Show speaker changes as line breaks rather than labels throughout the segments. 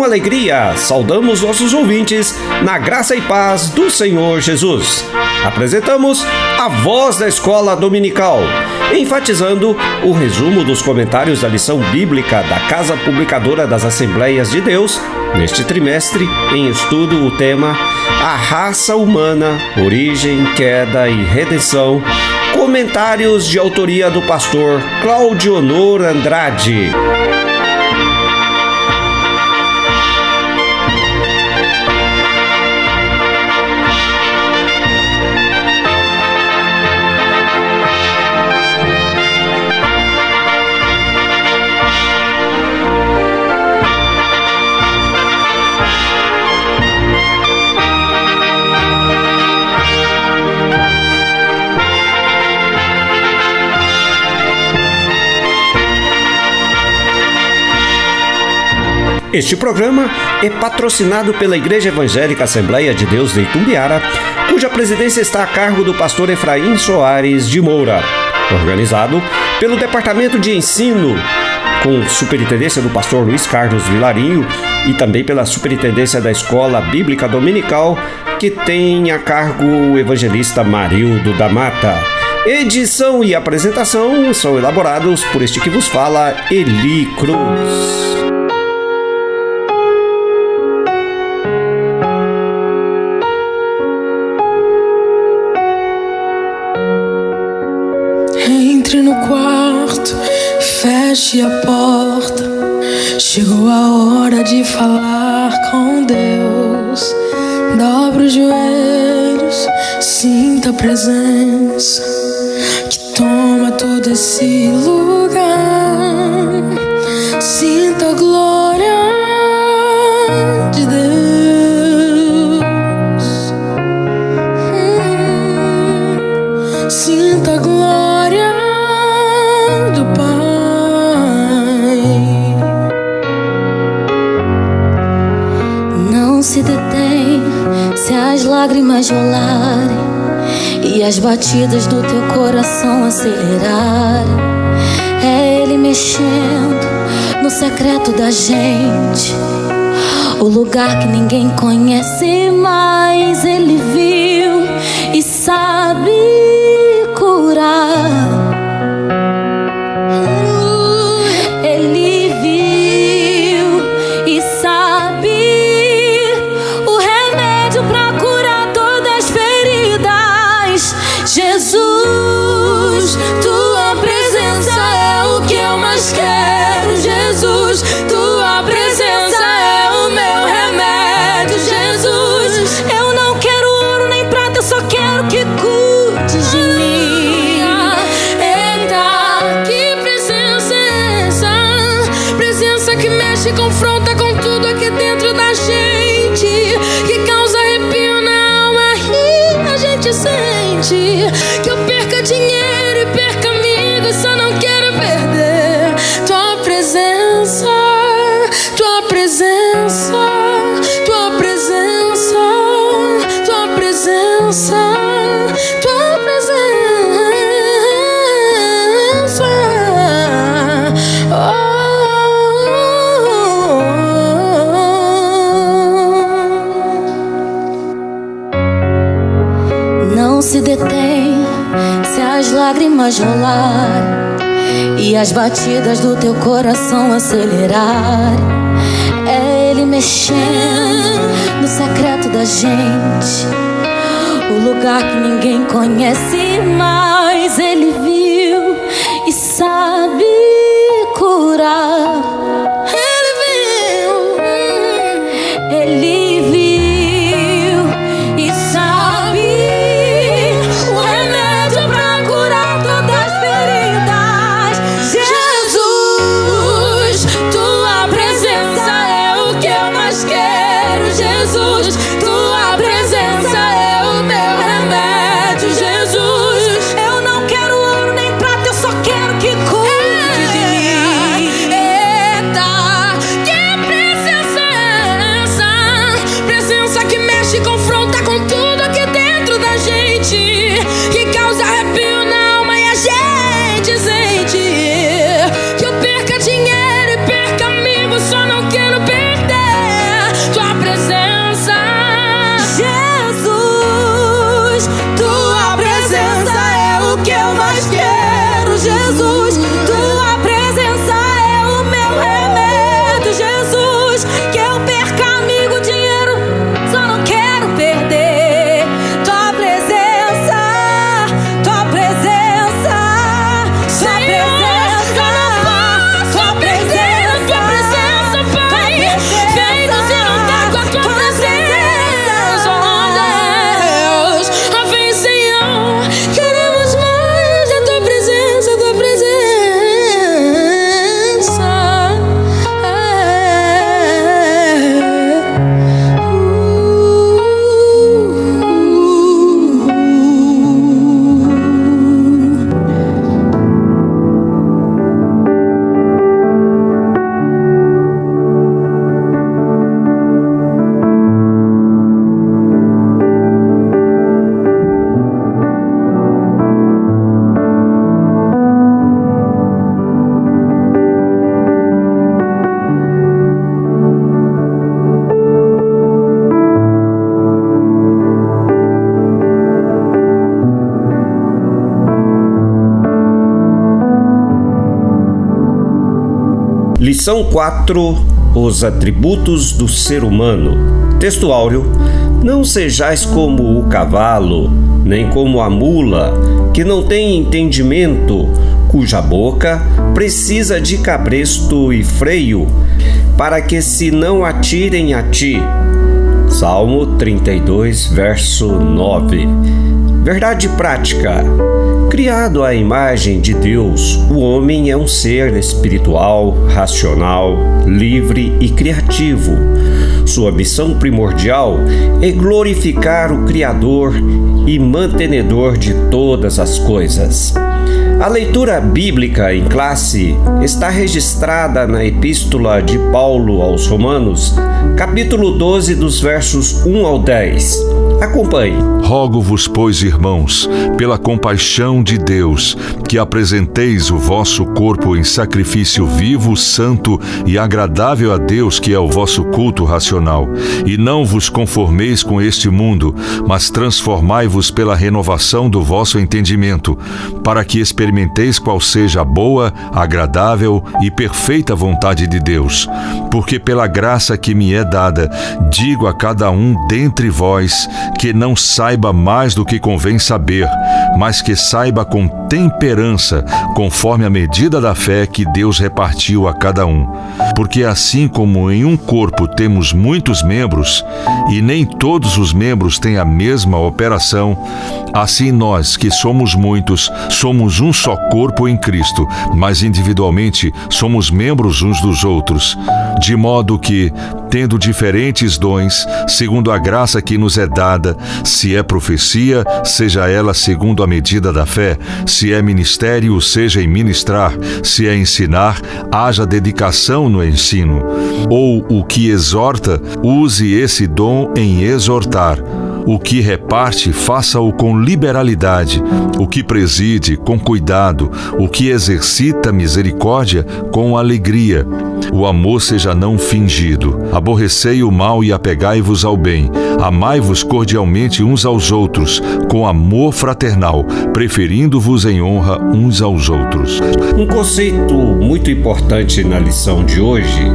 alegria, saudamos nossos ouvintes na graça e paz do Senhor Jesus. Apresentamos a Voz da Escola Dominical, enfatizando o resumo dos comentários da lição bíblica da Casa Publicadora das Assembleias de Deus, neste trimestre, em estudo o tema A Raça Humana, Origem, Queda e Redenção, comentários de autoria do pastor Claudionor Andrade. Este programa é patrocinado pela Igreja Evangélica Assembleia de Deus de Itumbiara, cuja presidência está a cargo do pastor Efraim Soares de Moura, organizado pelo Departamento de Ensino, com superintendência do pastor Luiz Carlos Vilarinho, e também pela superintendência da Escola Bíblica Dominical, que tem a cargo o evangelista Marildo da Mata. Edição e apresentação são elaborados por este que vos fala, Eli Cruz.
Entre no quarto, feche a porta. Chegou a hora de falar com Deus. Dobra os joelhos, sinta a presença que toma todo esse lugar. Sinta a glória de Deus. Sinta a glória do Pai. Não se detém se as lágrimas rolarem e as batidas do teu coração acelerarem. É Ele mexendo no secreto da gente, o lugar que ninguém conhece, mas Ele viu e sabe curar. Ele viu e sabe o remédio para curar todas as feridas. Jesus, tua presença é o que eu mais quero. Jesus, tua presença é o meu remédio. Jesus, eu não quero ouro nem prata, eu só quero que cuide de mim. Eita, que presença é essa? Presença que mexe e confronta com tudo aqui dentro da gente, que causa arrepio na alma e a gente sente que eu perca dinheiro e perca amigos, só não quero perder tua presença, tua presença, tua presença, tua presença, tua presença. Não se detém se as lágrimas rolarem e as batidas do teu coração acelerarem. É Ele mexendo no secreto da gente, o lugar que ninguém conhece, mas Ele viu e sabe curar. Ele viu e sabe o remédio pra curar todas as feridas. Jesus, tua presença é o que eu mais quero. Jesus, tua presença é o meu remédio. Jesus, eu não quero ouro nem prata, eu só quero que cuide de mim. Eita, que presença é essa? Presença que mexe e confronta com tudo aqui dentro da gente, que causa arrepio na alma e a gente sente que eu perca dinheiro e perca amigos, só não quero perder
Lição 4: Os atributos do ser humano. Texto áureo: Não sejais como o cavalo, nem como a mula, que não tem entendimento, cuja boca precisa de cabresto e freio, para que se não atirem a ti. Salmo 32, verso 9. Verdade prática. Criado à imagem de Deus, o homem é um ser espiritual, racional, livre e criativo. Sua missão primordial é glorificar o Criador e mantenedor de todas as coisas. A leitura bíblica em classe está registrada na Epístola de Paulo aos Romanos, capítulo 12, dos versos 1 ao 10. Acompanhe.
Rogo-vos, pois, irmãos, pela compaixão de Deus, que apresenteis o vosso corpo em sacrifício vivo, santo e agradável a Deus, que é o vosso culto racional. E não vos conformeis com este mundo, mas transformai-vos pela renovação do vosso entendimento, para que experimenteis qual seja a boa, agradável e perfeita vontade de Deus. Porque pela graça que me é dada, digo a cada um dentre vós, que não saiba mais do que convém saber, mas que saiba com temperança, conforme a medida da fé que Deus repartiu a cada um. Porque assim como em um corpo temos muitos membros, e nem todos os membros têm a mesma operação, assim nós, que somos muitos, somos um só corpo em Cristo, mas individualmente somos membros uns dos outros. De modo que, tendo diferentes dons, segundo a graça que nos é dada, se é profecia, seja ela segundo a medida da fé, se é ministério, seja em ministrar, se é ensinar, haja dedicação no ensino. Ou o que exorta, use esse dom em exortar. O que reparte, faça-o com liberalidade. O que preside, com cuidado. O que exercita misericórdia, com alegria. O amor seja não fingido. Aborrecei o mal e apegai-vos ao bem. Amai-vos cordialmente uns aos outros, com amor fraternal, preferindo-vos em honra uns aos outros.
Um conceito muito importante na lição de hoje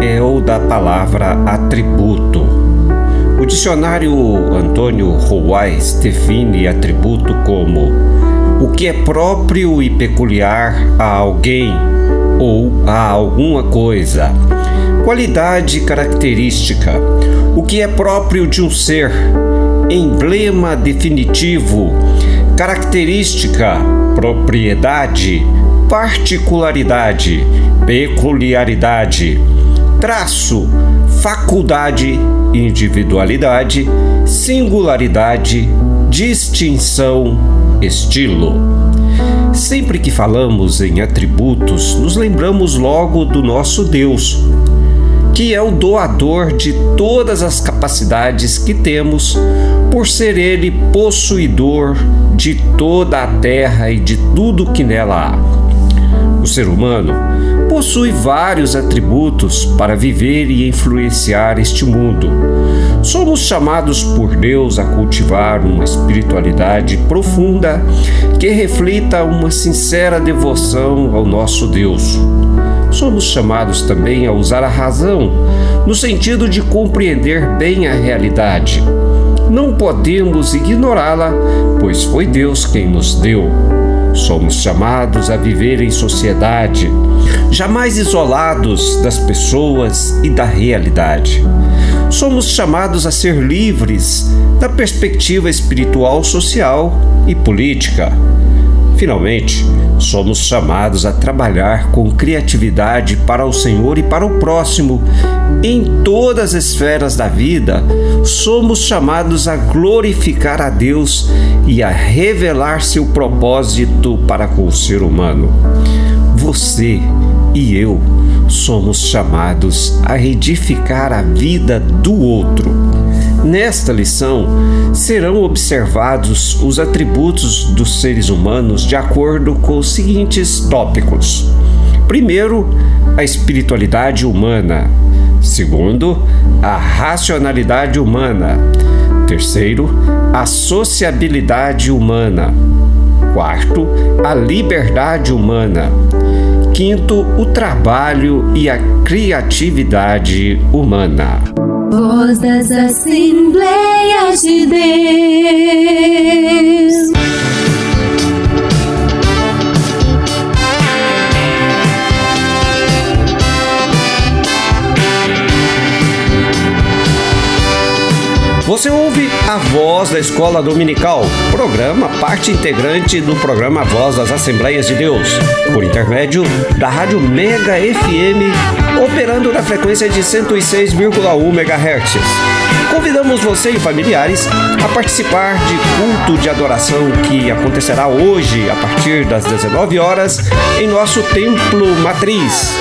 é o da palavra atributo. O dicionário Antônio Ruais define atributo como o que é próprio e peculiar a alguém ou a alguma coisa. Qualidade característica, o que é próprio de um ser. Emblema definitivo, característica, propriedade, particularidade, peculiaridade, traço, faculdade, individualidade, singularidade, distinção, estilo. Sempre que falamos em atributos, nos lembramos logo do nosso Deus, que é o doador de todas as capacidades que temos, por ser Ele possuidor de toda a terra e de tudo que nela há. O ser humano possui vários atributos para viver e influenciar este mundo. Somos chamados por Deus a cultivar uma espiritualidade profunda que reflita uma sincera devoção ao nosso Deus. Somos chamados também a usar a razão, no sentido de compreender bem a realidade. Não podemos ignorá-la, pois foi Deus quem nos deu. Somos chamados a viver em sociedade, jamais isolados das pessoas e da realidade. Somos chamados a ser livres da perspectiva espiritual, social e política. Finalmente, somos chamados a trabalhar com criatividade para o Senhor e para o próximo. Em todas as esferas da vida, somos chamados a glorificar a Deus e a revelar seu propósito para com o ser humano. Você e eu somos chamados a edificar a vida do outro. Nesta lição, serão observados os atributos dos seres humanos de acordo com os seguintes tópicos. Primeiro, a espiritualidade humana. Segundo, a racionalidade humana. Terceiro, a sociabilidade humana. Quarto, a liberdade humana. Quinto, o trabalho e a criatividade humana.
Voz das Assembleias de Deus.
Você ouve a Voz da Escola Dominical, programa parte integrante do programa Voz das Assembleias de Deus, por intermédio da Rádio Mega FM, operando na frequência de 106,1 MHz. Convidamos você e familiares a participar de culto de adoração que acontecerá hoje, a partir das 19 horas, em nosso Templo Matriz.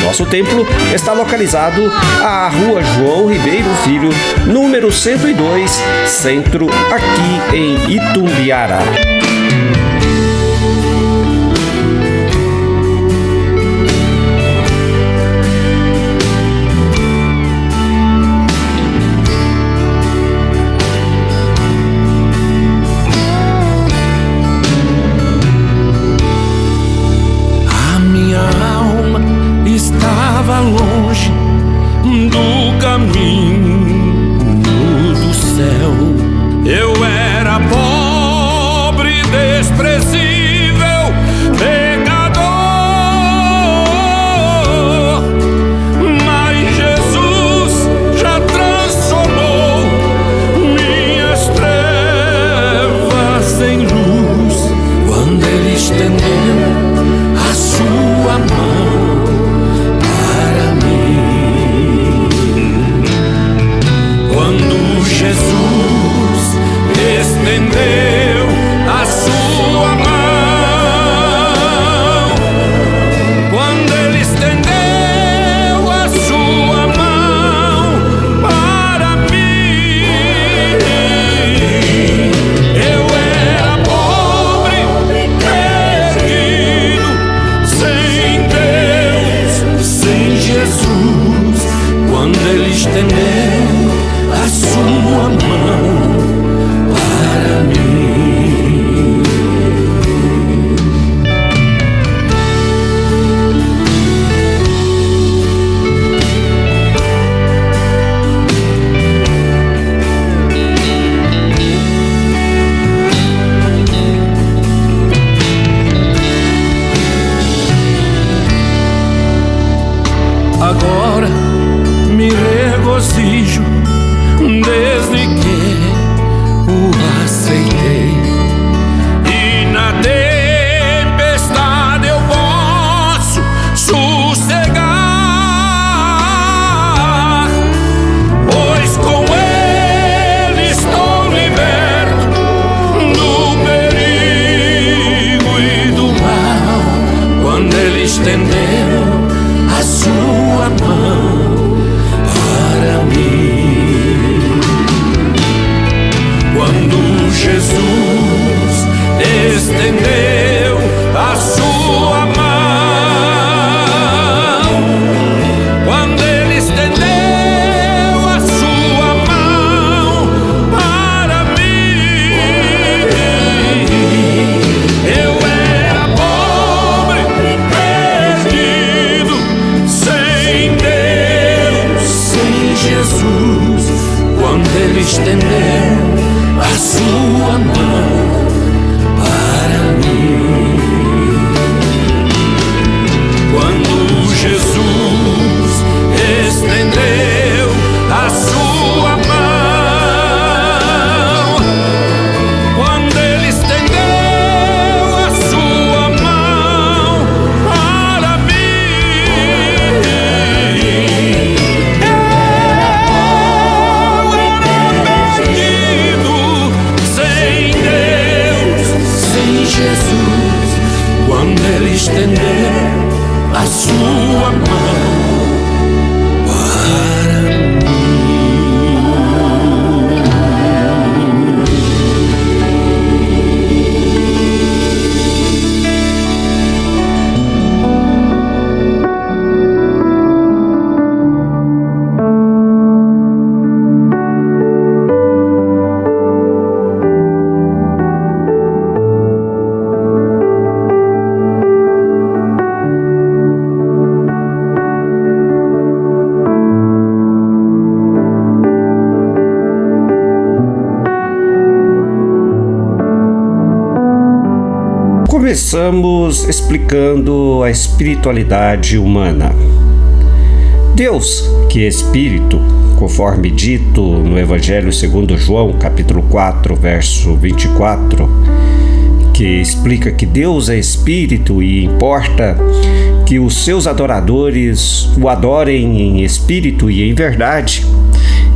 Nosso templo está localizado à Rua João Ribeiro Filho, número 102, Centro, aqui em Itumbiara.
Estava longe do caminho do céu. Eu era pobre, desprezível, pecador, mas Jesus já transformou minhas trevas em luz, quando Ele estendeu a sua mão. Jesus estendeu a sua mão. Quando Ele estendeu a sua mão para mim, eu era pobre, perdido, sem Deus, sem Jesus. Quando Ele estendeu a sua mão para mim. Agora me regozijo desde que o aceitei, e na tempestade eu posso sossegar, pois com Ele estou liberto do perigo e do mal. Quando Ele estendeu a sua mão para mim, quando Jesus estendeu a sua mão, quando Ele estendeu a sua mão para mim, eu era pobre, perdido, sem Deus, sem Jesus. Quando Ele estendeu a sua mão para mim, quando Jesus estendeu a sua mão, quando Ele estendeu a sua mão para mim, eu era perdido, sem Deus, sem Jesus. Quando Ele estendeu a sua mão para
Começamos explicando a espiritualidade humana. Deus, que é espírito, conforme dito no Evangelho segundo João, capítulo 4, verso 24, que explica que Deus é espírito e importa que os seus adoradores o adorem em espírito e em verdade.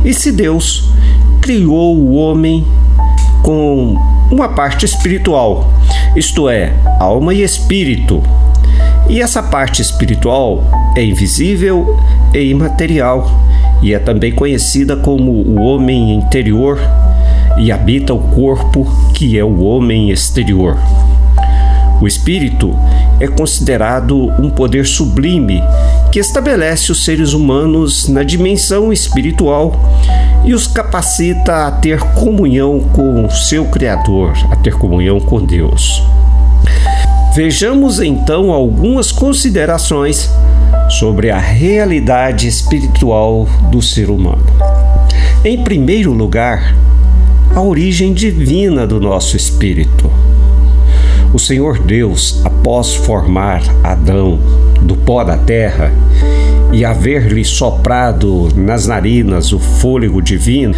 E se Deus criou o homem com uma parte espiritual, isto é, alma e espírito, e essa parte espiritual é invisível e imaterial, e é também conhecida como o homem interior, e habita o corpo, que é o homem exterior. O espírito é considerado um poder sublime que estabelece os seres humanos na dimensão espiritual e os capacita a ter comunhão com o seu Criador, a ter comunhão com Deus. Vejamos então algumas considerações sobre a realidade espiritual do ser humano. Em primeiro lugar, a origem divina do nosso espírito. O Senhor Deus, após formar Adão do pó da terra e haver-lhe soprado nas narinas o fôlego divino,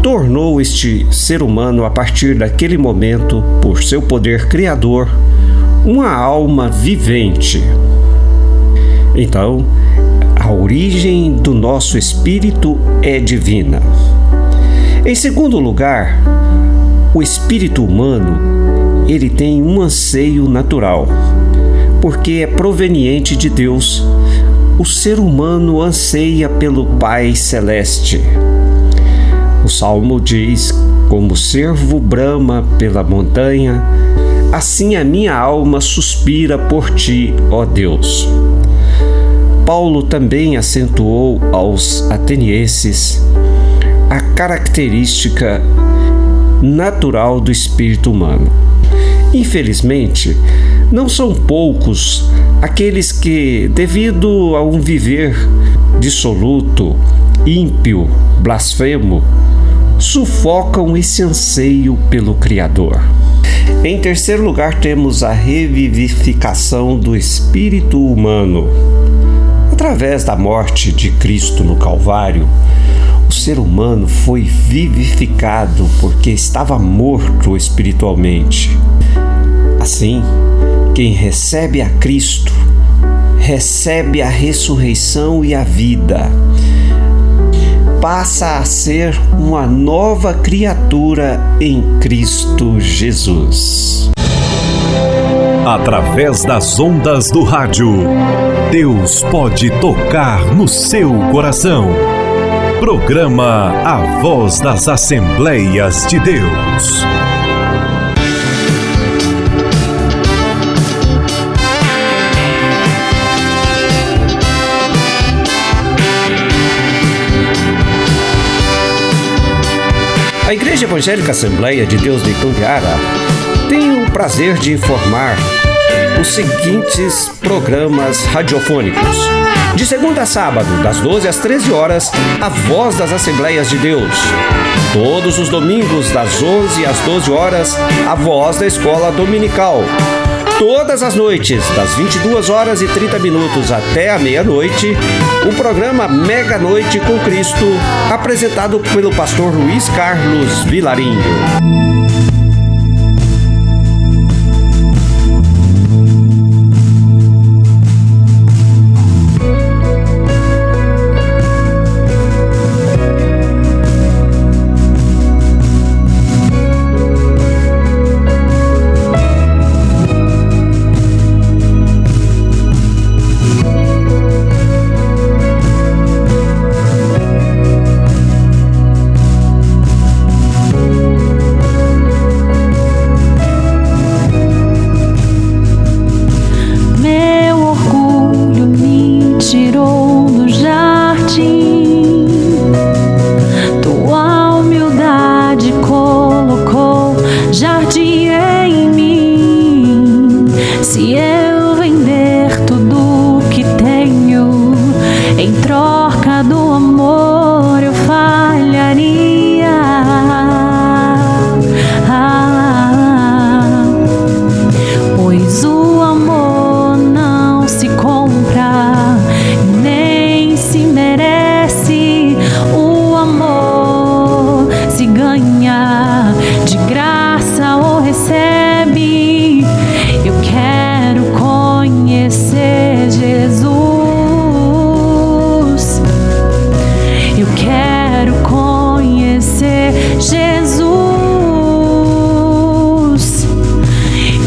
tornou este ser humano, a partir daquele momento, por seu poder criador, uma alma vivente. Então, a origem do nosso espírito é divina. Em segundo lugar, o espírito humano, ele tem um anseio natural, porque é proveniente de Deus. O ser humano anseia pelo Pai Celeste. O Salmo diz: como o cervo brama pela montanha, assim a minha alma suspira por ti, ó Deus. Paulo também acentuou aos atenienses a característica natural do espírito humano. Infelizmente, não são poucos aqueles que, devido a um viver dissoluto, ímpio, blasfemo, sufocam esse anseio pelo Criador. Em terceiro lugar, temos a revivificação do espírito humano. Através da morte de Cristo no Calvário, o ser humano foi vivificado porque estava morto espiritualmente. Assim, quem recebe a Cristo, recebe a ressurreição e a vida. Passa a ser uma nova criatura em Cristo Jesus.
Através das ondas do rádio, Deus pode tocar no seu coração. Programa A Voz das Assembleias de Deus.
A Igreja Evangélica Assembleia de Deus de Itumbiara tem o prazer de informar os seguintes programas radiofônicos. De segunda a sábado, das 12 às 13 horas, a Voz das Assembleias de Deus. Todos os domingos, das 11 às 12 horas, a Voz da Escola Dominical. Todas as noites, das 22 horas e 30 minutos até a meia-noite, o programa Mega Noite com Cristo, apresentado pelo pastor Luiz Carlos Vilarinho.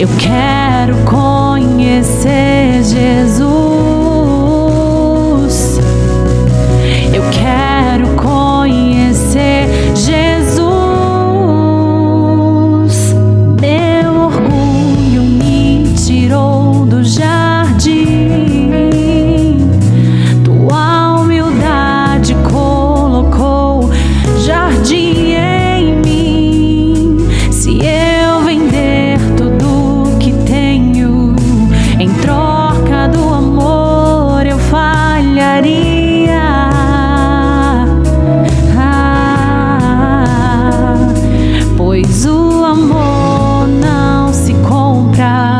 Eu quero conhecer Jesus. Eu quero conhecer Jesus. Meu orgulho me tirou do jardim. Tua humildade colocou jardim em mim. Se eu vender tudo que tenho em troca do amor, eu falharia. Pois o amor não se compra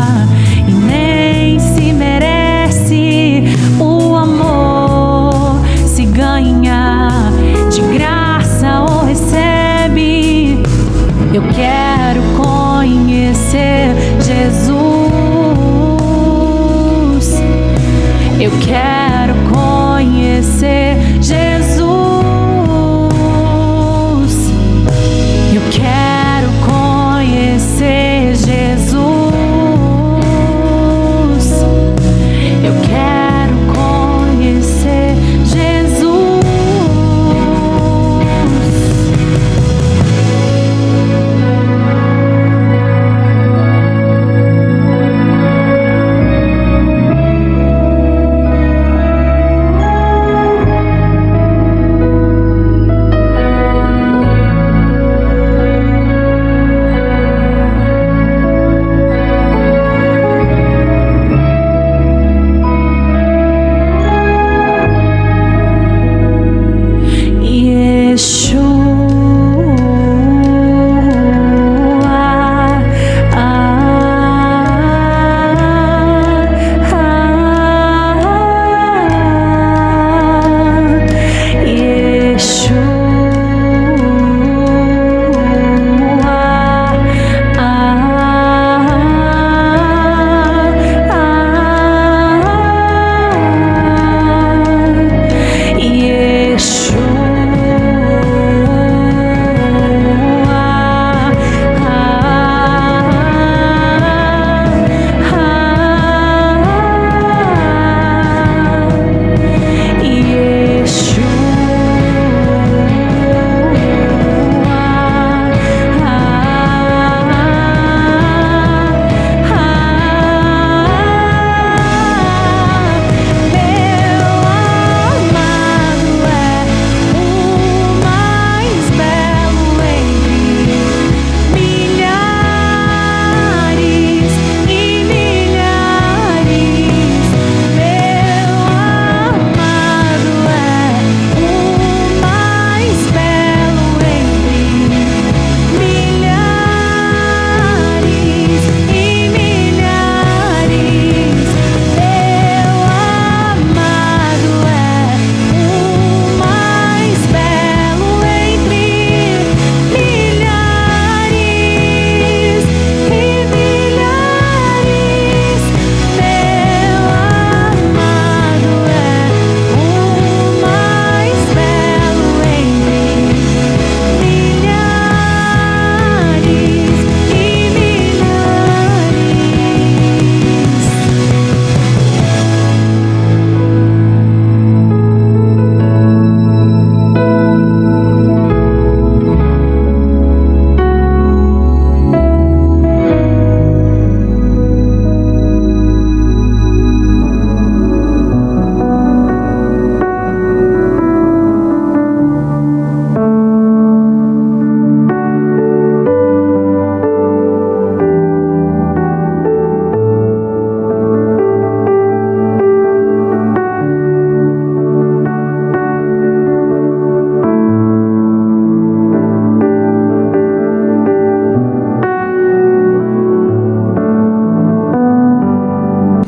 e nem se merece. O amor se ganha, de graça ou recebe. Eu quero conhecer Jesus. Eu quero conhecer Jesus. Eu quero conhecer Jesus. Eu quero conhecer Jesus.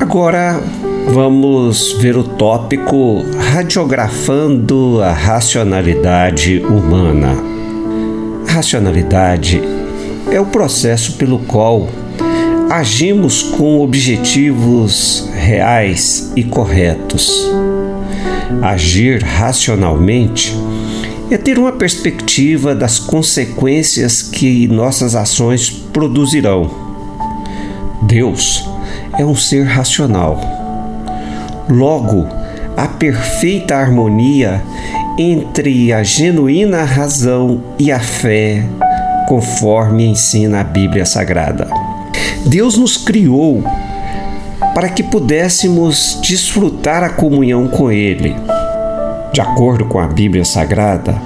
Agora vamos ver o tópico radiografando a racionalidade humana. A racionalidade é o processo pelo qual agimos com objetivos reais e corretos. Agir racionalmente é ter uma perspectiva das consequências que nossas ações produzirão. Deus é um ser racional. Logo, a perfeita harmonia entre a genuína razão e a fé, conforme ensina a Bíblia Sagrada. Deus nos criou para que pudéssemos desfrutar a comunhão com Ele. De acordo com a Bíblia Sagrada,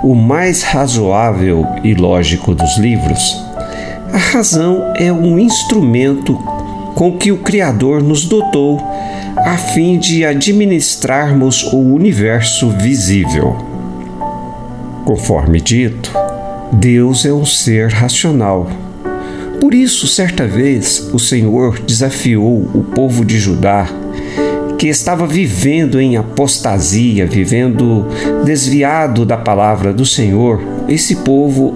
o mais razoável e lógico dos livros, a razão é um instrumento com que o Criador nos dotou a fim de administrarmos o universo visível. Conforme dito, Deus é um ser racional. Por isso, certa vez, o Senhor desafiou o povo de Judá, que estava vivendo em apostasia, vivendo desviado da palavra do Senhor, esse povo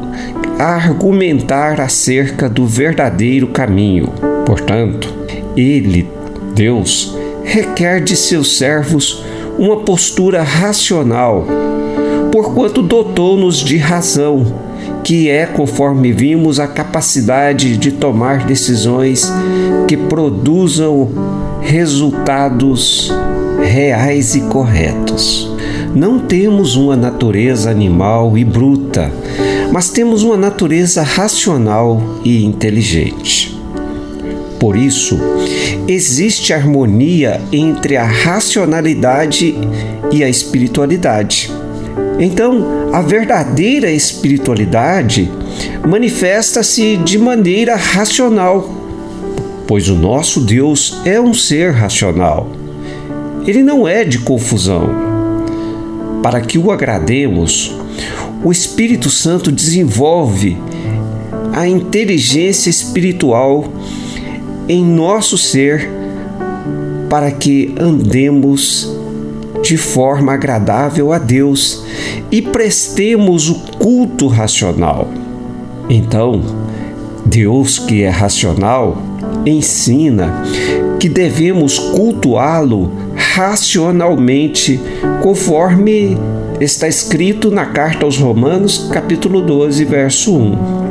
a argumentar acerca do verdadeiro caminho. Portanto, Ele, Deus, requer de seus servos uma postura racional, porquanto dotou-nos de razão, que é, conforme vimos, a capacidade de tomar decisões que produzam resultados reais e corretos. Não temos uma natureza animal e bruta, mas temos uma natureza racional e inteligente. Por isso, existe harmonia entre a racionalidade e a espiritualidade. Então, a verdadeira espiritualidade manifesta-se de maneira racional, pois o nosso Deus é um ser racional. Ele não é de confusão. Para que o agrademos, o Espírito Santo desenvolve a inteligência espiritual em nosso ser para que andemos de forma agradável a Deus e prestemos o culto racional. Então, Deus, que é racional, ensina que devemos cultuá-lo racionalmente, conforme está escrito na carta aos Romanos, capítulo 12, verso 1.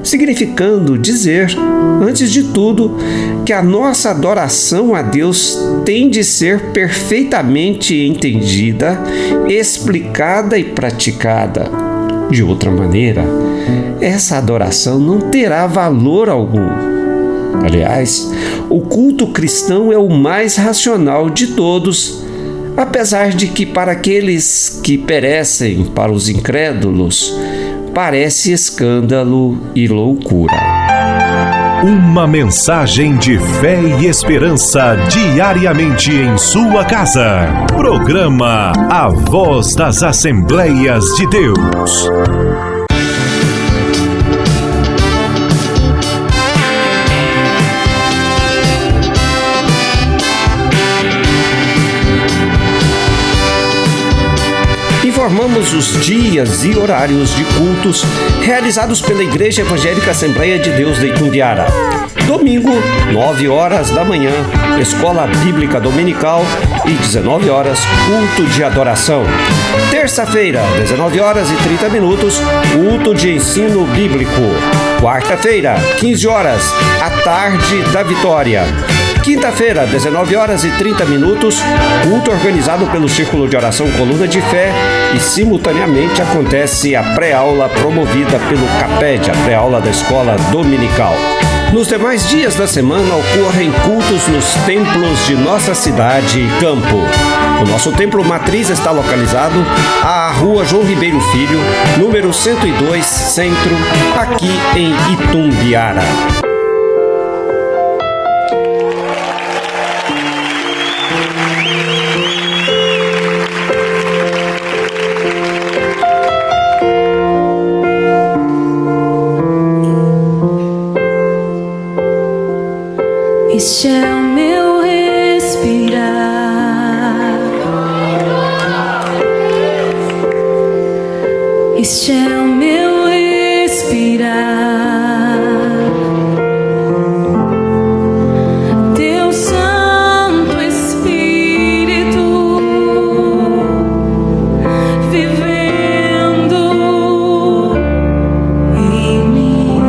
Significando dizer, antes de tudo, que a nossa adoração a Deus tem de ser perfeitamente entendida, explicada e praticada. De outra maneira, essa adoração não terá valor algum. Aliás, o culto cristão é o mais racional de todos, apesar de que para aqueles que perecem, para os incrédulos, parece escândalo e loucura.
Uma mensagem de fé e esperança diariamente em sua casa. Programa A Voz das Assembleias de Deus.
Informamos os dias e horários de cultos realizados pela Igreja Evangélica Assembleia de Deus de Itumbiara. Domingo, 9 horas da manhã, Escola Bíblica Dominical e 19 horas, culto de adoração. Terça-feira, 19 horas e 30 minutos, culto de ensino bíblico. Quarta-feira, 15 horas, a tarde da vitória. Quinta-feira, 19 horas e 30 minutos, culto organizado pelo Círculo de Oração Coluna de Fé e simultaneamente acontece a pré-aula promovida pelo CAPED, a pré-aula da Escola Dominical. Nos demais dias da semana ocorrem cultos nos templos de nossa cidade e campo. O nosso templo matriz está localizado à Rua João Ribeiro Filho, número 102, Centro, aqui em Itumbiara.
Este é o meu respirar. Este é o meu respirar. Teu Santo Espírito vivendo em mim.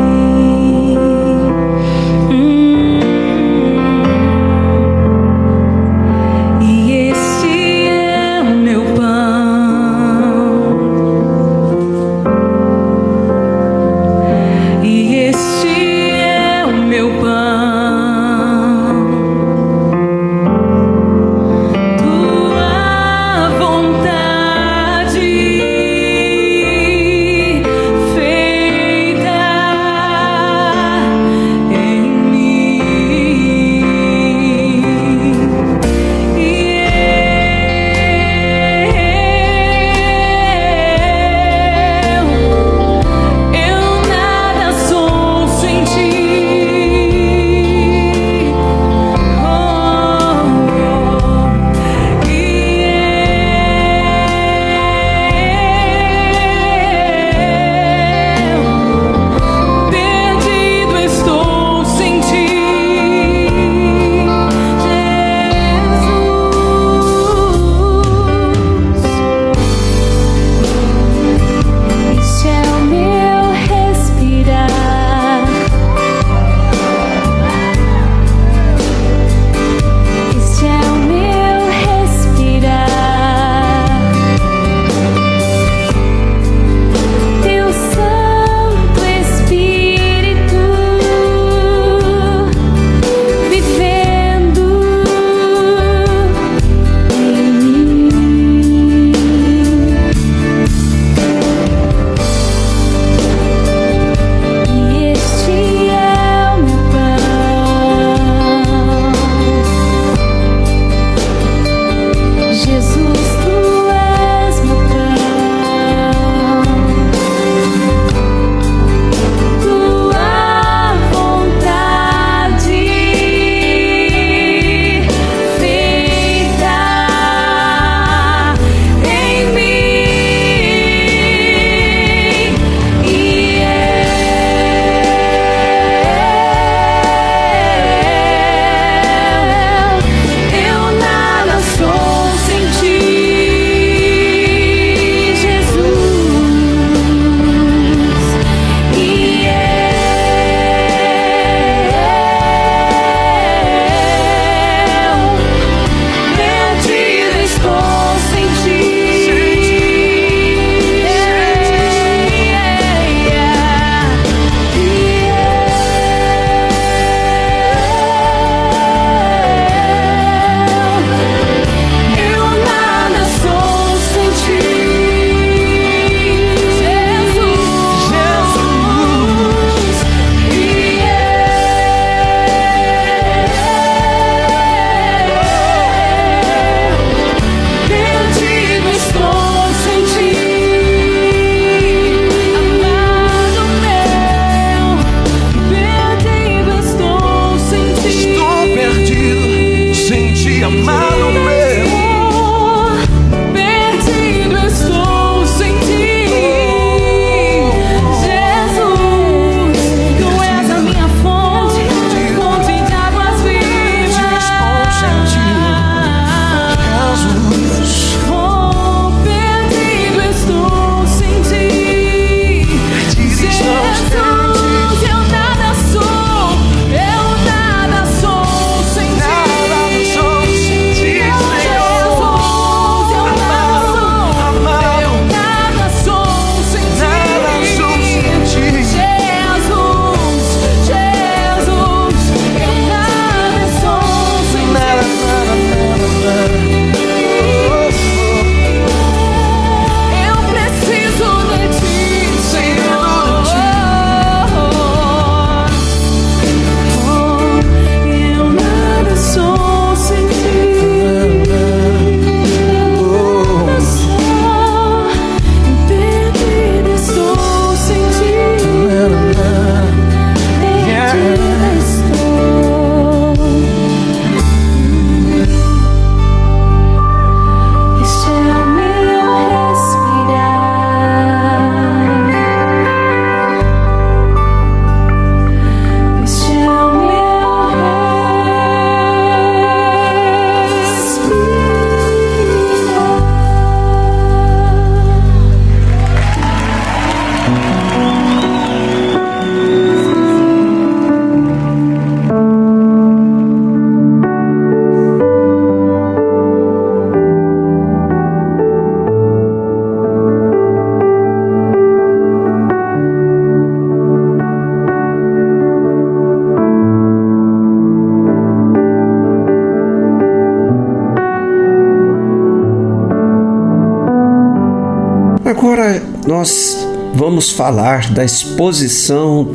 Agora nós vamos falar da exposição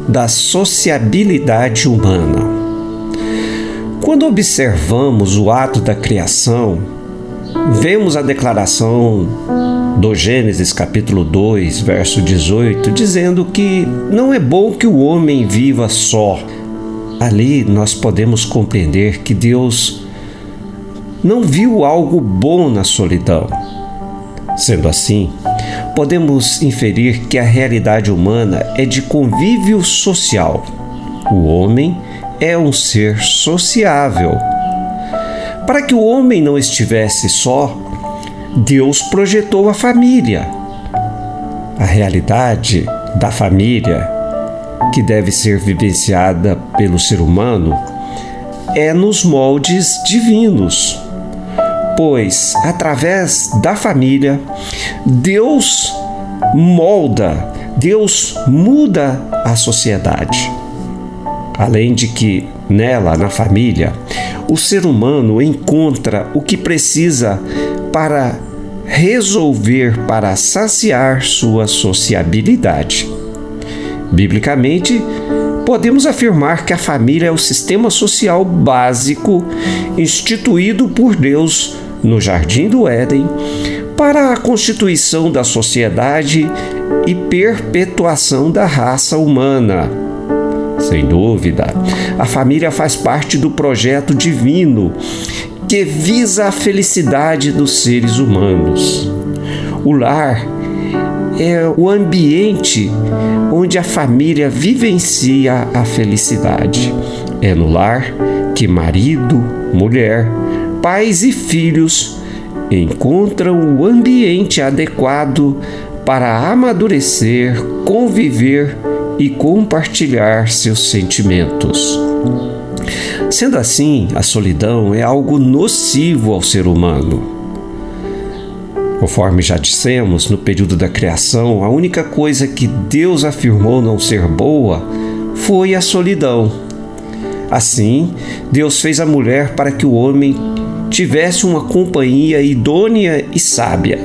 da sociabilidade humana. Quando observamos o ato da criação, vemos a declaração do Gênesis capítulo 2, verso 18, dizendo que não é bom que o homem viva só. Ali nós podemos compreender que Deus não viu algo bom na solidão. Sendo assim, podemos inferir que a realidade humana é de convívio social. O homem é um ser sociável. Para que o homem não estivesse só, Deus projetou a família. A realidade da família, que deve ser vivenciada pelo ser humano, é nos moldes divinos, pois através da família, Deus molda, Deus muda a sociedade. Além de que nela, na família, o ser humano encontra o que precisa para resolver, para saciar sua sociabilidade. Biblicamente, podemos afirmar que a família é o sistema social básico instituído por Deus no Jardim do Éden para a constituição da sociedade e perpetuação da raça humana. Sem dúvida, a família faz parte do projeto divino que visa a felicidade dos seres humanos. O lar é o ambiente onde a família vivencia a felicidade. É no lar que marido, mulher, pais e filhos encontram o ambiente adequado para amadurecer, conviver e compartilhar seus sentimentos. Sendo assim, a solidão é algo nocivo ao ser humano. Conforme já dissemos, no período da criação, a única coisa que Deus afirmou não ser boa foi a solidão. Assim, Deus fez a mulher para que o homem tivesse uma companhia idônea e sábia.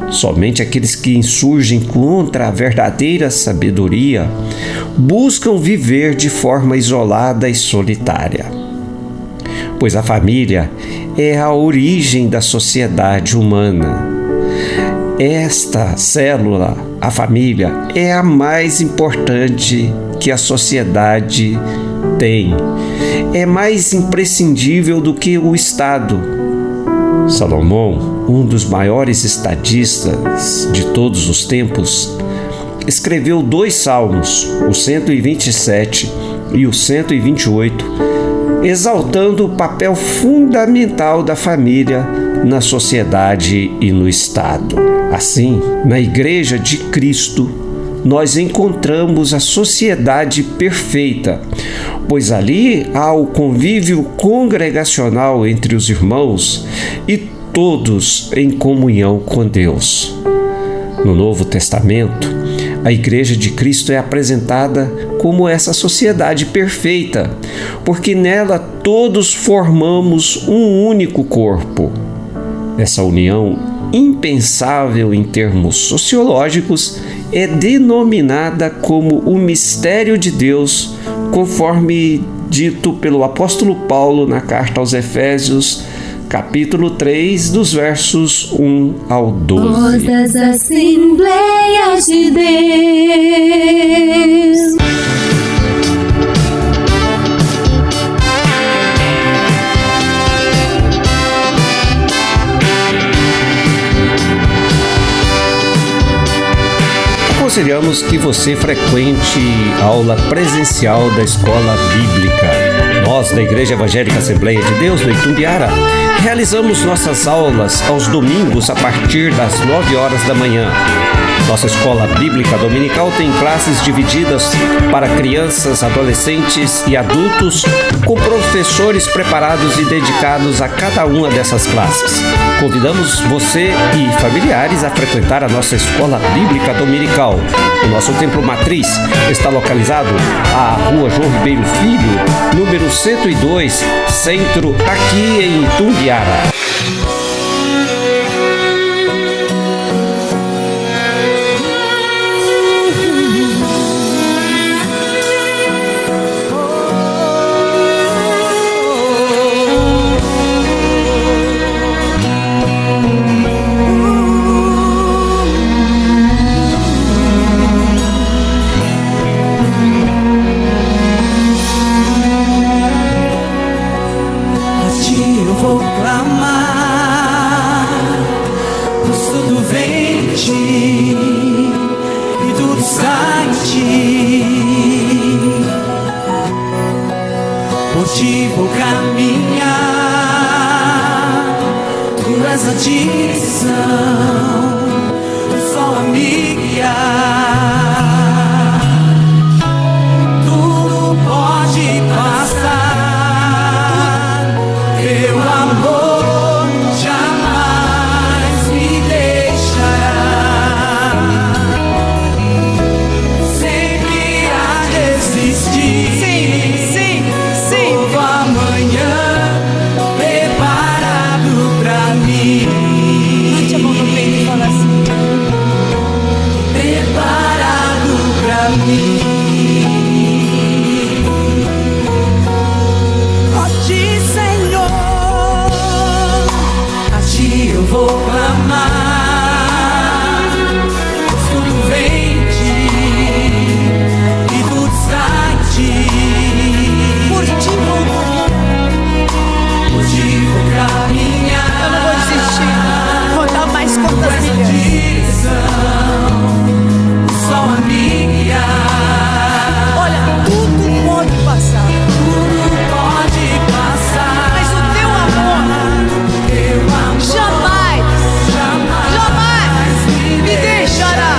Somente aqueles que insurgem contra a verdadeira sabedoria buscam viver de forma isolada e solitária. Pois a família é a origem da sociedade humana. Esta célula, a família, é a mais importante que a sociedade tem. É mais imprescindível do que o Estado. Salomão, um dos maiores estadistas de todos os tempos, escreveu 2 salmos, o 127 e o 128, exaltando o papel fundamental da família na sociedade e no Estado. Assim, na Igreja de Cristo, nós encontramos a sociedade perfeita, pois ali há o convívio congregacional entre os irmãos e todos em comunhão com Deus. No Novo Testamento, a Igreja de Cristo é apresentada como essa sociedade perfeita, porque nela todos formamos um único corpo. Essa união impensável em termos sociológicos é denominada como o mistério de Deus, conforme dito pelo apóstolo Paulo na carta aos Efésios, capítulo 3, dos versos 1 ao 12.
Voz das Assembleias de Deus.
Aconselhamos que você frequente a aula presencial da Escola Bíblica. Nós, da Igreja Evangélica Assembleia de Deus, no Itumbiara, realizamos nossas aulas aos domingos a partir das 9 horas da manhã. Nossa Escola Bíblica Dominical tem classes divididas para crianças, adolescentes e adultos, com professores preparados e dedicados a cada uma dessas classes. Convidamos você e familiares a frequentar a nossa Escola Bíblica Dominical. O nosso templo matriz está localizado à Rua João Ribeiro Filho, número 102, Centro, aqui em Itumbiara.
por ti vou caminhar. Tu és a direção, o sol a me guiar. Tudo pode passar, teu amor jamais me deixará. Sempre a resistir. Sim. Novo amanhã preparado pra mim.
Bate a mão no peito e fala assim:
preparado pra mim. Ó ti, Senhor, a ti eu vou clamar. Tudo vem de ti e tudo está em ti. Por ti vou caminhar.
eu não vou desistir, vou dar mais quantas milhas.
Direção, o sol a me guiar.
Olha, tudo pode passar,
Tudo pode passar,
mas o teu amor
teu amor
jamais me deixará.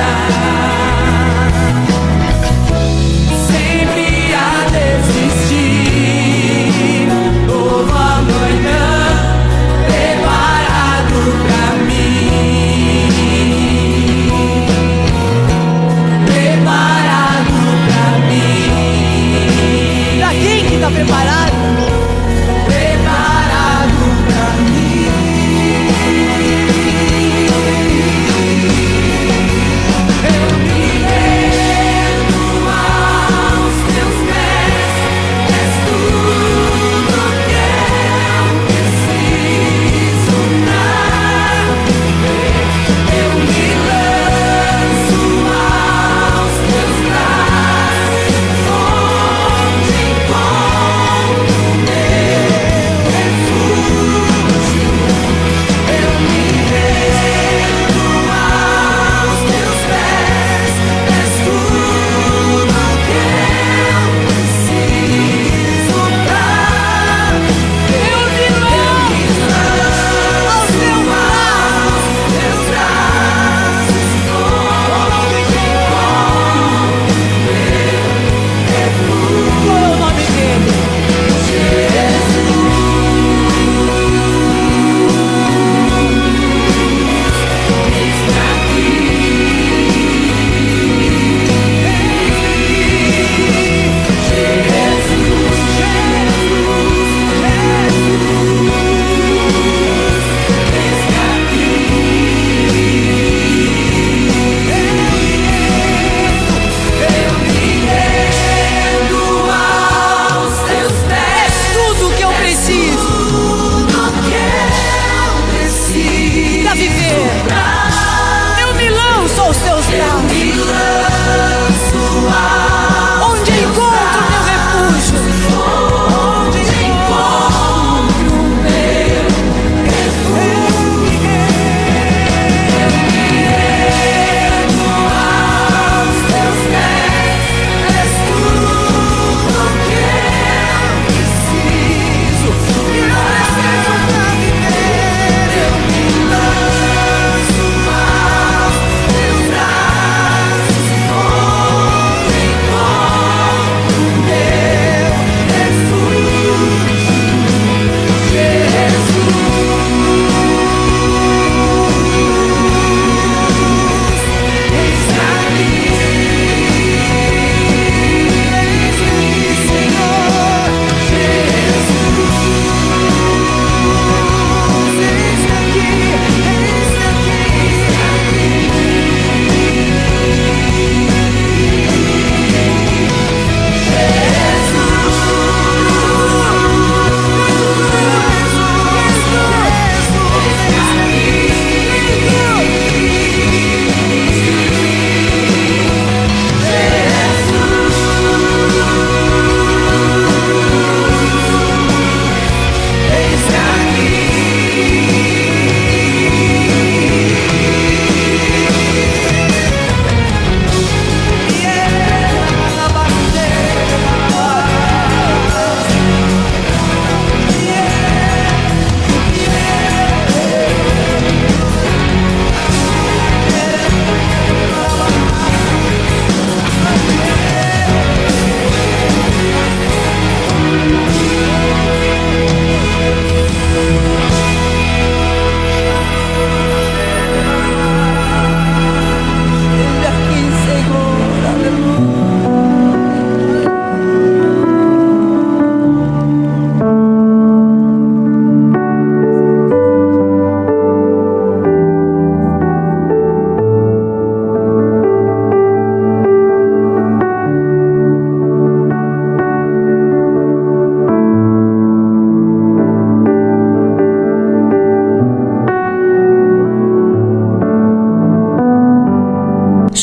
sempre a desistir. Novo amanhã preparado pra mim. Preparado pra mim.
Pra quem que tá preparado?
Preparado pra mim. Eu me rendo aos teus pés. És tudo que eu preciso pra viver. Eu me lanço aos teus braços, onde encontro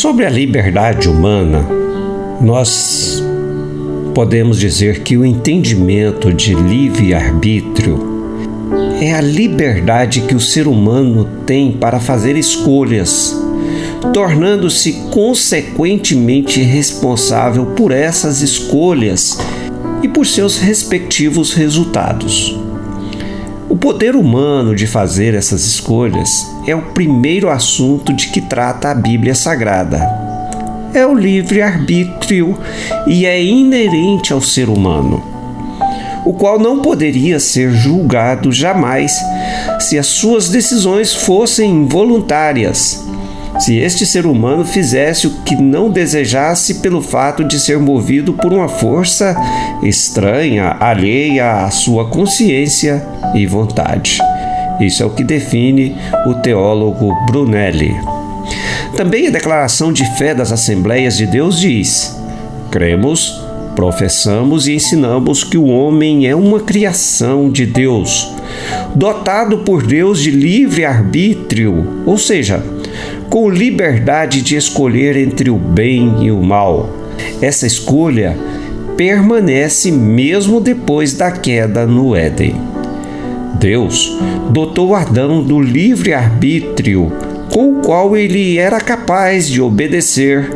Sobre a liberdade humana, nós podemos dizer que o entendimento de livre-arbítrio é a liberdade que o ser humano tem para fazer escolhas, tornando-se consequentemente responsável por essas escolhas e por seus respectivos resultados. O poder humano de fazer essas escolhas é o primeiro assunto de que trata a Bíblia Sagrada. É o livre-arbítrio e é inerente ao ser humano, o qual não poderia ser julgado jamais se as suas decisões fossem involuntárias, se este ser humano fizesse o que não desejasse pelo fato de ser movido por uma força estranha, alheia à sua consciência e vontade. Isso é o que define o teólogo Brunelli. Também a Declaração de Fé das Assembleias de Deus diz: cremos, professamos e ensinamos que o homem é uma criação de Deus, dotado por Deus de livre arbítrio, ou seja, com liberdade de escolher entre o bem e o mal. Essa escolha permanece mesmo depois da queda no Éden. Deus dotou Adão do livre arbítrio, com o qual ele era capaz de obedecer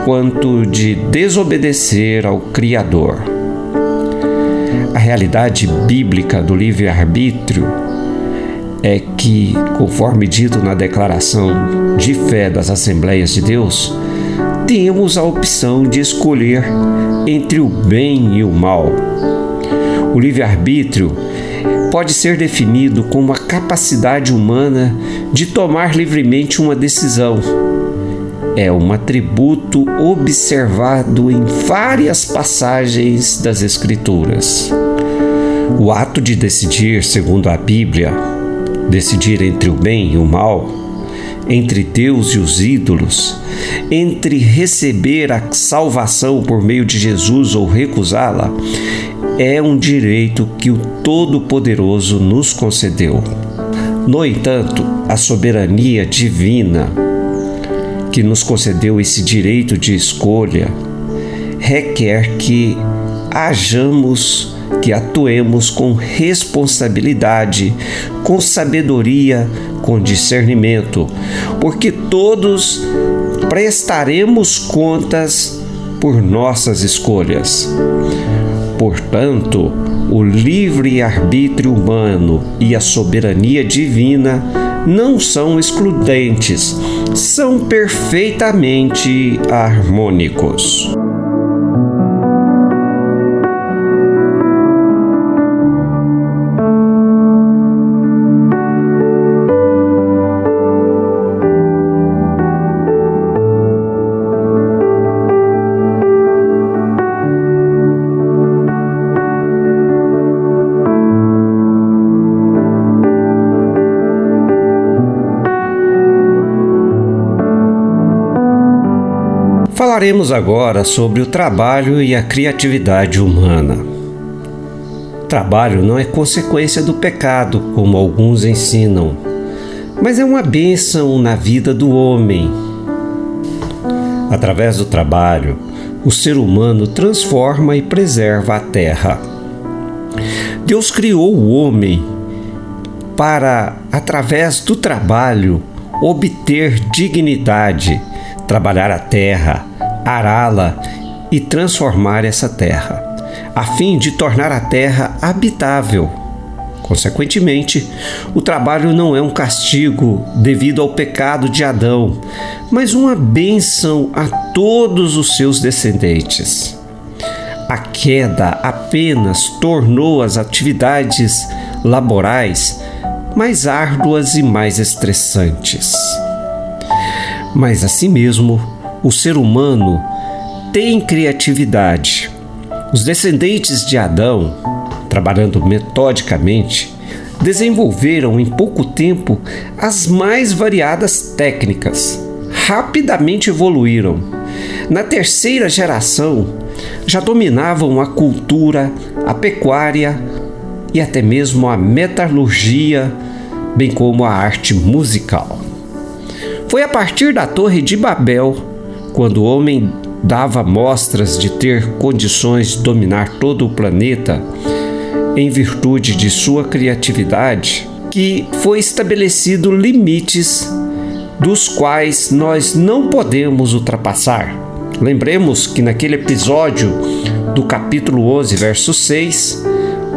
quanto de desobedecer ao Criador. A realidade bíblica do livre-arbítrio é que, conforme dito na Declaração de Fé das Assembleias de Deus, temos a opção de escolher entre o bem e o mal. O livre-arbítrio pode ser definido como a capacidade humana de tomar livremente uma decisão. É um atributo observado em várias passagens das Escrituras. O ato de decidir, segundo a Bíblia, decidir entre o bem e o mal, entre Deus e os ídolos, entre receber a salvação por meio de Jesus ou recusá-la, é um direito que o Todo-Poderoso nos concedeu. No entanto, a soberania divina que nos concedeu esse direito de escolha requer que hajamos, que atuemos com responsabilidade, com sabedoria, com discernimento, porque todos prestaremos contas por nossas escolhas. Portanto, o livre-arbítrio humano e a soberania divina não são excludentes, são perfeitamente harmônicos. Falaremos agora sobre o trabalho e a criatividade humana. Trabalho não é consequência do pecado, como alguns ensinam, mas é uma bênção na vida do homem. Através do trabalho, o ser humano transforma e preserva a terra. Deus criou o homem para, através do trabalho, obter dignidade, trabalhar a terra, ará-la e transformar essa terra, a fim de tornar a terra habitável. Consequentemente, o trabalho não é um castigo devido ao pecado de Adão, mas uma bênção a todos os seus descendentes. A queda apenas tornou as atividades laborais mais árduas e mais estressantes. Mas assim mesmo, o ser humano tem criatividade. Os descendentes de Adão, trabalhando metodicamente, desenvolveram em pouco tempo as mais variadas técnicas. Rapidamente evoluíram. Na terceira geração, já dominavam a cultura, a pecuária e até mesmo a metalurgia, bem como a arte musical. Foi a partir da Torre de Babel, quando o homem dava mostras de ter condições de dominar todo o planeta, em virtude de sua criatividade, que foi estabelecido limites dos quais nós não podemos ultrapassar. Lembremos que naquele episódio do capítulo 11, verso 6,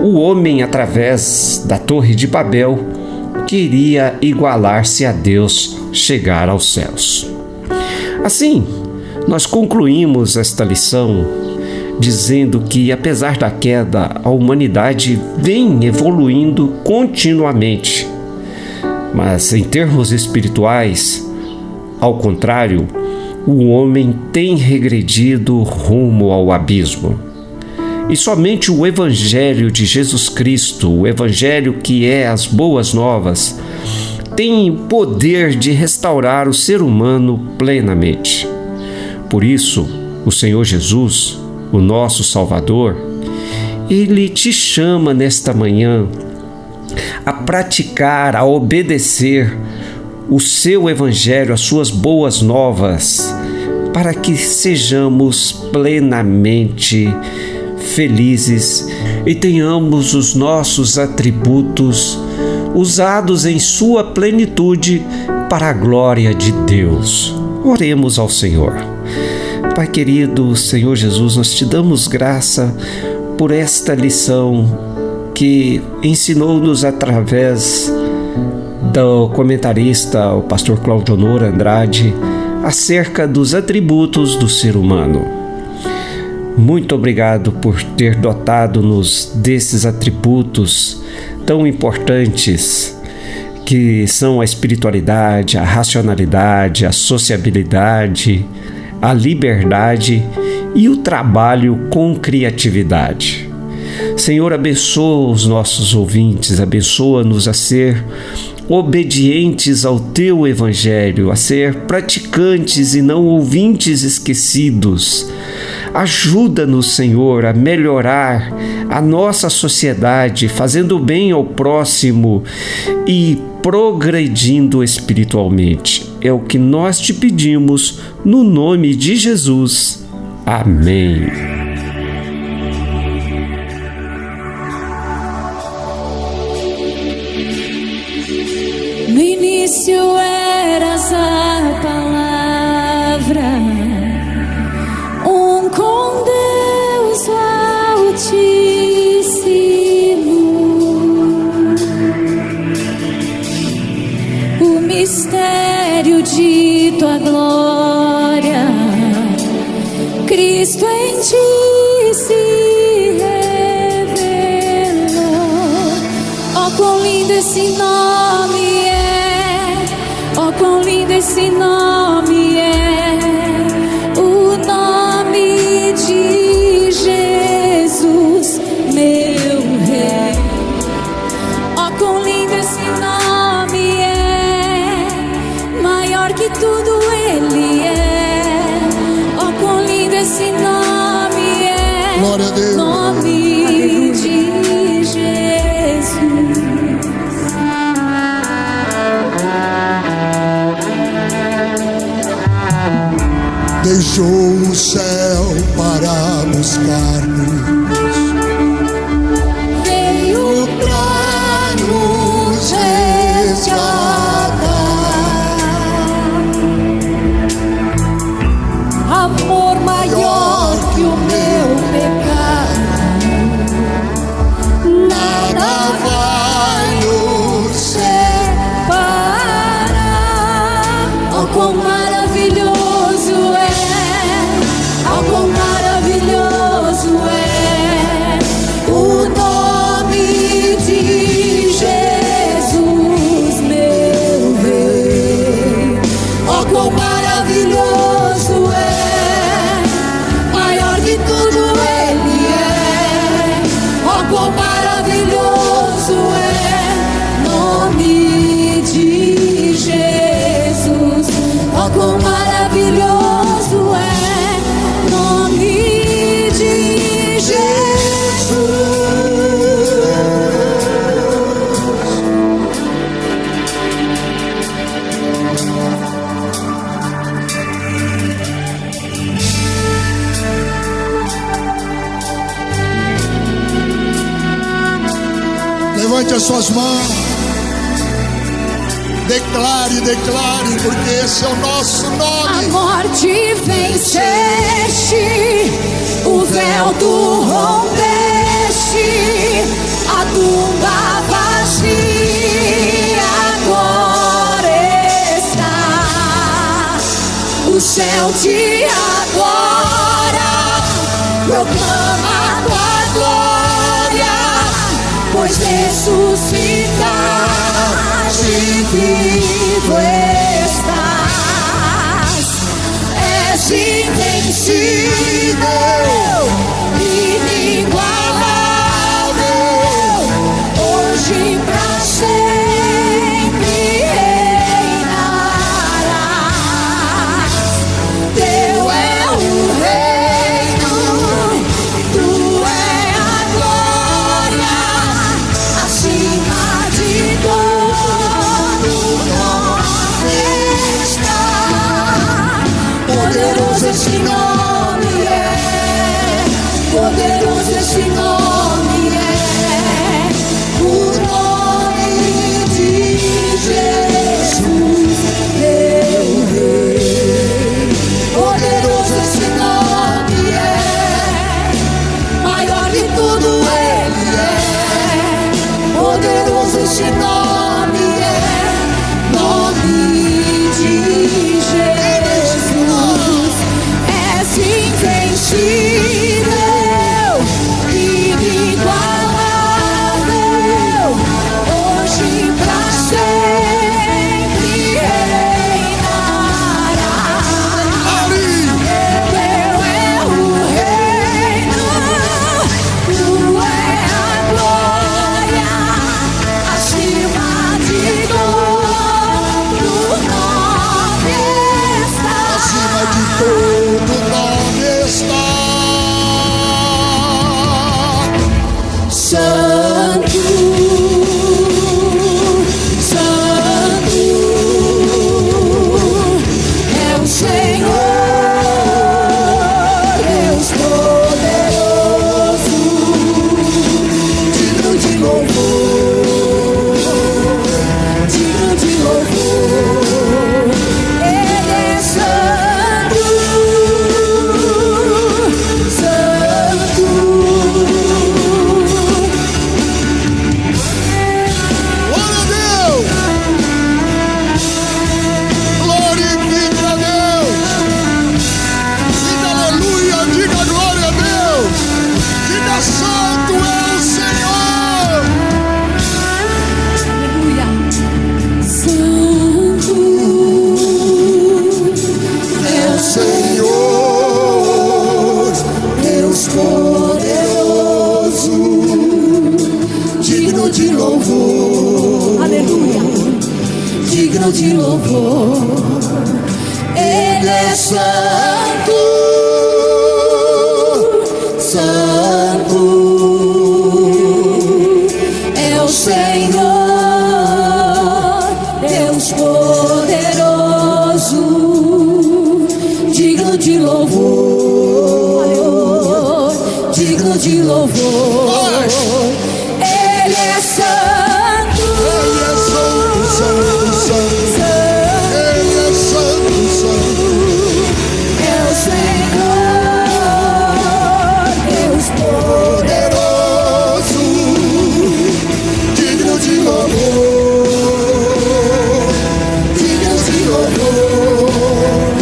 o homem, através da Torre de Babel, queria igualar-se a Deus, chegar aos céus. Assim, nós concluímos esta lição dizendo que, apesar da queda, a humanidade vem evoluindo continuamente. Mas, em termos espirituais, ao contrário, o homem tem regredido rumo ao abismo. E somente o Evangelho de Jesus Cristo, o Evangelho que é as boas novas, tem o poder de restaurar o ser humano plenamente. Por isso, o Senhor Jesus, o nosso Salvador, Ele te chama nesta manhã a praticar, a obedecer o seu Evangelho, as suas boas novas, para que sejamos plenamente felizes e tenhamos os nossos atributos usados em sua plenitude para a glória de Deus. Oremos ao Senhor. Pai querido, Senhor Jesus, nós te damos graça por esta lição que ensinou-nos através do comentarista, o pastor Claudio Honor Andrade, acerca dos atributos do ser humano. Muito obrigado por ter dotado-nos desses atributos tão importantes, que são a espiritualidade, a racionalidade, a sociabilidade, a liberdade e o trabalho com criatividade. Senhor, abençoa os nossos ouvintes, abençoa-nos a ser obedientes ao Teu Evangelho, a ser praticantes e não ouvintes esquecidos. Ajuda-nos, Senhor, a melhorar a nossa sociedade, fazendo bem ao próximo e progredindo espiritualmente. É o que nós te pedimos, no nome de Jesus. Amém.
No início eras a palavra, com Deus Altíssimo. O mistério de tua glória, Cristo em ti se revelou. Oh, quão lindo esse nome é! Oh, quão lindo esse nome é! O nome de Jesus, meu Rei. Oh, quão lindo esse nome é! Maior que tudo Ele é. Oh, quão lindo esse nome é!
Glória a Deus.
Nome de Jesus.
Deixou o céu para buscar-nos,
Veio pra
nos resgatar. Levante as suas mãos. Declare, declare, porque esse é o nosso nome.
A morte venceste, o véu tu rompeste, a tumba vazia agora está. O céu te adora, proclama a tua glória, pois ressuscitaste, vivo estás. És invencível, inigualável, hoje pra sempre reinarás. Teu é o reino, tu é a glória, acima de todo nome está. Poderoso esse nome é, poderoso esse nome é, o nome de Jesus, meu Rei. Poderoso esse nome é, maior de tudo ele é. Poderoso esse nome é, nome de Jesus. És invencível, inigualável, hoje pra sempre reinarás. Teu é o reino, tu é a glória, acima de todo nome está.
Acima de todo nome está.
Santo, Santo é o Senhor, Deus poderoso, digno de louvor, digno de louvor. Ele é santo, santo.
Glória a Deus! Glorifica a Deus! Diga aleluia, diga glória a Deus! Diga santo é o Senhor!
Aleluia. Santo é o
Senhor, Deus poderoso, digno de louvor.
Aleluia.
Digno de louvor, Ele é santo, santo
É o Senhor, Deus poderoso, digno de louvor, digno de louvor. Ele é santo,
Ele é santo, santo, santo, Ele é santo, santo,
é o Senhor, Deus
poderoso, digno de louvor, digno de louvor.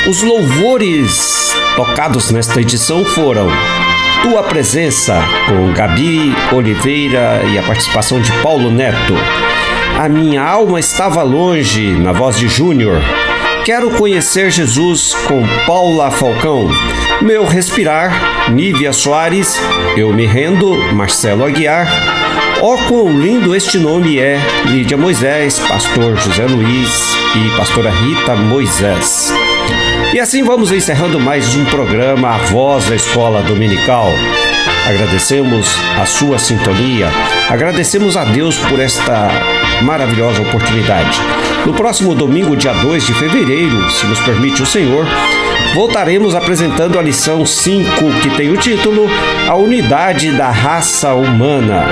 Os louvores tocados nesta edição foram Tua Presença, com Gabi Oliveira e a participação de Paulo Neto. A Minha Alma Estava Longe, na voz de Júnior. Quero Conhecer Jesus, com Paula Falcão. Meu Respirar, Nívia Soares. Eu Me Rendo, Marcelo Aguiar. Ó, quão lindo este nome é! Lídia Moisés, pastor José Luiz e pastora Rita Moisés. E assim vamos encerrando mais um programa A Voz da Escola Dominical. Agradecemos a sua sintonia, agradecemos a Deus por esta maravilhosa oportunidade. No próximo domingo, dia 2 de fevereiro, se nos permite o Senhor, voltaremos apresentando a lição 5, que tem o título A Unidade da Raça Humana.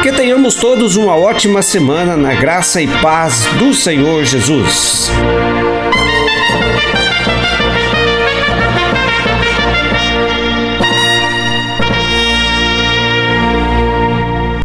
Que tenhamos todos uma ótima semana na graça e paz do Senhor Jesus.